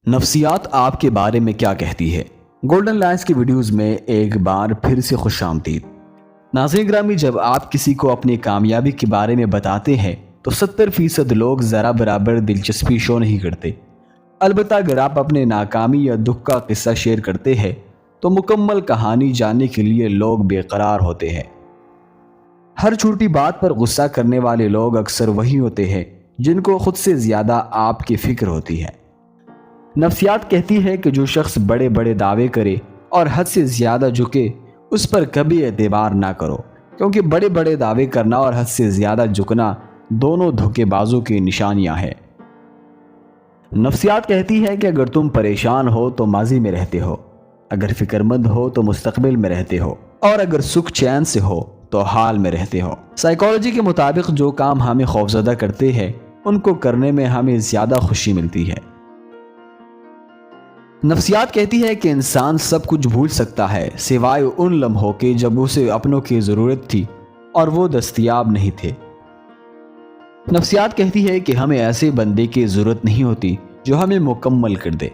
نفسیات آپ کے بارے میں کیا کہتی ہے؟ گولڈن لائنز کی ویڈیوز میں ایک بار پھر سے خوش آمدید۔ ناظرین گرامی، جب آپ کسی کو اپنی کامیابی کے بارے میں بتاتے ہیں تو 70% لوگ ذرا برابر دلچسپی شو نہیں کرتے۔ البتہ اگر آپ اپنے ناکامی یا دکھ کا قصہ شیئر کرتے ہیں تو مکمل کہانی جاننے کے لیے لوگ بے قرار ہوتے ہیں۔ ہر چھوٹی بات پر غصہ کرنے والے لوگ اکثر وہی ہوتے ہیں جن کو خود سے زیادہ آپ کی فکر ہوتی ہے۔ نفسیات کہتی ہے کہ جو شخص بڑے بڑے دعوے کرے اور حد سے زیادہ جھکے اس پر کبھی اعتبار نہ کرو، کیونکہ بڑے بڑے دعوے کرنا اور حد سے زیادہ جھکنا دونوں دھوکے بازوں کی نشانیاں ہیں۔ نفسیات کہتی ہے کہ اگر تم پریشان ہو تو ماضی میں رہتے ہو، اگر فکر مند ہو تو مستقبل میں رہتے ہو، اور اگر سکھ چین سے ہو تو حال میں رہتے ہو۔ سائیکالوجی کے مطابق جو کام ہمیں خوفزدہ کرتے ہیں ان کو کرنے میں ہمیں زیادہ خوشی ملتی ہے۔ نفسیات کہتی ہے کہ انسان سب کچھ بھول سکتا ہے سوائے ان لمحوں کے جب اسے اپنوں کی ضرورت تھی اور وہ دستیاب نہیں تھے۔ نفسیات کہتی ہے کہ ہمیں ایسے بندے کی ضرورت نہیں ہوتی جو ہمیں مکمل کر دے،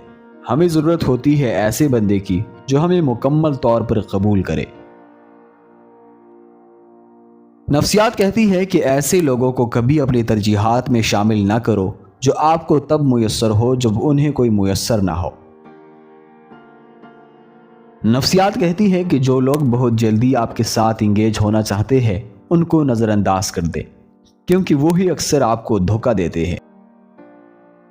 ہمیں ضرورت ہوتی ہے ایسے بندے کی جو ہمیں مکمل طور پر قبول کرے۔ نفسیات کہتی ہے کہ ایسے لوگوں کو کبھی اپنی ترجیحات میں شامل نہ کرو جو آپ کو تب میسر ہو جب انہیں کوئی میسر نہ ہو۔ نفسیات کہتی ہے کہ جو لوگ بہت جلدی آپ کے ساتھ انگیج ہونا چاہتے ہیں ان کو نظر انداز کر دیں، کیونکہ وہی اکثر آپ کو دھوکہ دیتے ہیں۔